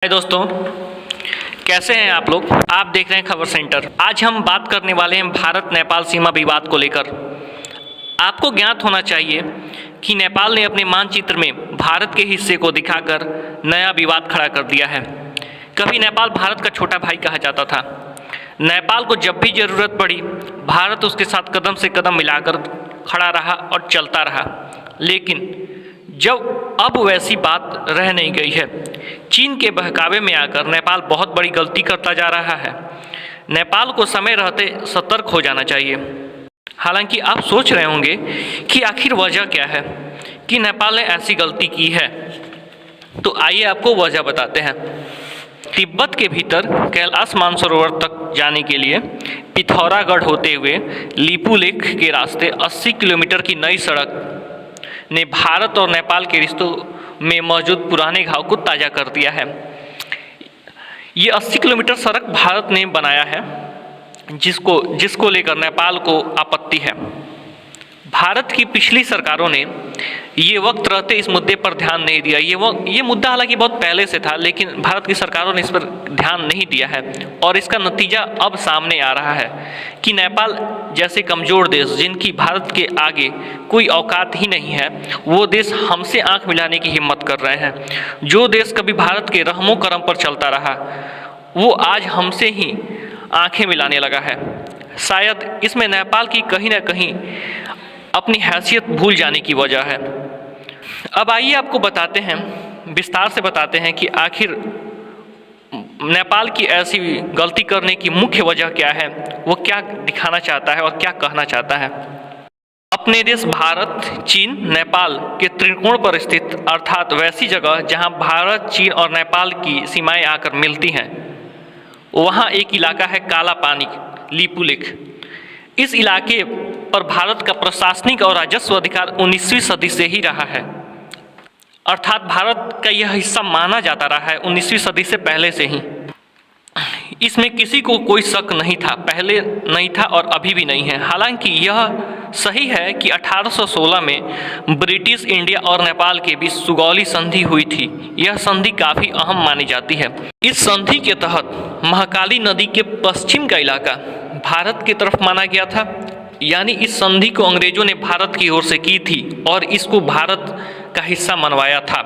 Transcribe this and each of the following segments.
हाय दोस्तों, कैसे हैं आप लोग। आप देख रहे हैं खबर सेंटर। आज हम बात करने वाले हैं भारत नेपाल सीमा विवाद को लेकर। आपको ज्ञात होना चाहिए कि नेपाल ने अपने मानचित्र में भारत के हिस्से को दिखाकर नया विवाद खड़ा कर दिया है। कभी नेपाल भारत का छोटा भाई कहा जाता था। नेपाल को जब भी ज़रूरत पड़ी भारत उसके साथ कदम से कदम मिलाकर खड़ा रहा और चलता रहा। लेकिन जब अब वैसी बात रह नहीं गई है। चीन के बहकावे में आकर नेपाल बहुत बड़ी गलती करता जा रहा है। नेपाल को समय रहते सतर्क हो जाना चाहिए। हालांकि आप सोच रहे होंगे कि आखिर वजह क्या है कि नेपाल ने ऐसी गलती की है। तो आइए आपको वजह बताते हैं। तिब्बत के भीतर कैलाश मानसरोवर तक जाने के लिए पिथौरागढ़ होते हुए लिपुलेख के रास्ते 80 किलोमीटर की नई सड़क ने भारत और नेपाल के रिश्तों में मौजूद पुराने घाव को ताज़ा कर दिया है। ये 80 किलोमीटर सड़क भारत ने बनाया है, जिसको लेकर नेपाल को आपत्ति है। भारत की पिछली सरकारों ने ये वक्त रहते इस मुद्दे पर ध्यान नहीं दिया। ये मुद्दा हालांकि बहुत पहले से था, लेकिन भारत की सरकारों ने इस पर ध्यान नहीं दिया है और इसका नतीजा अब सामने आ रहा है कि नेपाल जैसे कमज़ोर देश, जिनकी भारत के आगे कोई औकात ही नहीं है, वो देश हमसे आंख मिलाने की हिम्मत कर रहे हैं। जो देश कभी भारत के रहमो करम पर चलता रहा, वो आज हमसे ही आंखें मिलाने लगा है। शायद इसमें नेपाल की कहीं ना कहीं अपनी हैसियत भूल जाने की वजह है। अब आइए आपको बताते हैं, विस्तार से बताते हैं कि आखिर नेपाल की ऐसी गलती करने की मुख्य वजह क्या है, वो क्या दिखाना चाहता है और क्या कहना चाहता है। अपने देश भारत, चीन, नेपाल के त्रिकोण पर स्थित, अर्थात वैसी जगह जहां भारत, चीन और नेपाल की सीमाएं आकर मिलती हैं, वहां एक इलाका है काला पानी, लिपुलेख। इस इलाके पर भारत का प्रशासनिक और राजस्व अधिकार 19वीं सदी से ही रहा है। अर्थात भारत का यह हिस्सा माना जाता रहा है 19वीं सदी से पहले से ही। इसमें किसी को कोई शक नहीं था, पहले नहीं था और अभी भी नहीं है। हालांकि यह सही है कि 1816 में ब्रिटिश इंडिया और नेपाल के बीच सुगौली संधि हुई थी। यह संधि काफ़ी अहम मानी जाती है। इस संधि के तहत महाकाली नदी के पश्चिम का इलाका भारत की तरफ माना गया था। यानी इस संधि को अंग्रेजों ने भारत की ओर से की थी और इसको भारत का हिस्सा मनवाया था।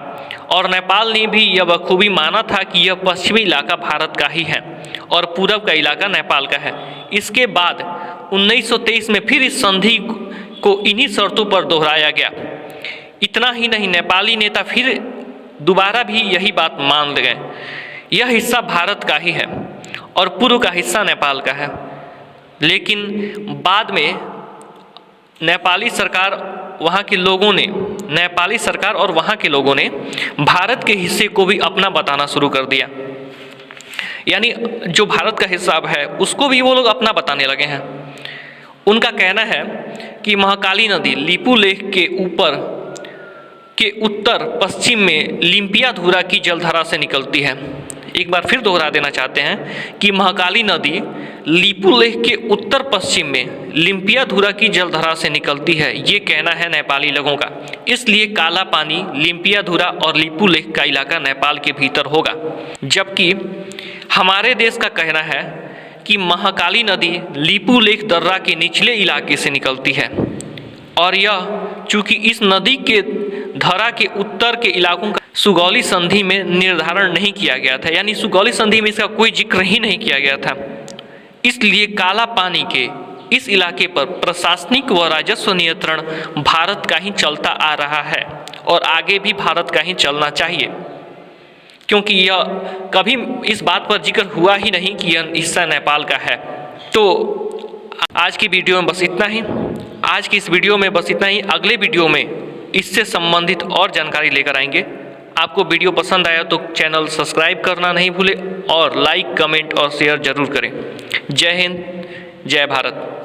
और नेपाल ने भी यह बखूबी माना था कि यह पश्चिमी इलाका भारत का ही है और पूरब का इलाका नेपाल का है। इसके बाद 1923 में फिर इस संधि को इन्हीं शर्तों पर दोहराया गया। इतना ही नहीं, नेपाली नेता फिर दोबारा भी यही बात मान गए। यह हिस्सा भारत का ही है और पूर्व का हिस्सा नेपाल का है। लेकिन बाद में नेपाली सरकार और वहाँ के लोगों ने भारत के हिस्से को भी अपना बताना शुरू कर दिया। यानी जो भारत का हिस्सा अब है उसको भी वो लोग अपना बताने लगे हैं। उनका कहना है कि महाकाली नदी लिपुलेख के उत्तर पश्चिम में लिम्पियाधुरा की जलधारा से निकलती है। एक बार फिर दोहरा देना चाहते हैं कि महाकाली नदी लिपुलेख के उत्तर पश्चिम में लिम्पियाधुरा की जलधारा से निकलती है। ये कहना है नेपाली लोगों का। इसलिए काला पानी, लिम्पियाधुरा और लिपुलेख का इलाका नेपाल के भीतर होगा। जबकि हमारे देश का कहना है कि महाकाली नदी लिपुलेख दर्रा के निचले इलाके से निकलती है और यह चूँकि इस नदी के धरा के उत्तर के इलाकों का सुगौली संधि में निर्धारण नहीं किया गया था, यानी सुगौली संधि में इसका कोई जिक्र ही नहीं किया गया था। इसलिए काला पानी के इस इलाके पर प्रशासनिक व राजस्व नियंत्रण भारत का ही चलता आ रहा है और आगे भी भारत का ही चलना चाहिए, क्योंकि यह कभी इस बात पर जिक्र हुआ ही नहीं कि यह हिस्सा नेपाल का है। तो आज की वीडियो में बस इतना ही। आज की इस वीडियो में बस इतना ही। अगले वीडियो में इससे संबंधित और जानकारी लेकर आएंगे। आपको वीडियो पसंद आया तो चैनल सब्सक्राइब करना नहीं भूलें और लाइक, कमेंट और शेयर जरूर करें। जय हिंद, जय भारत।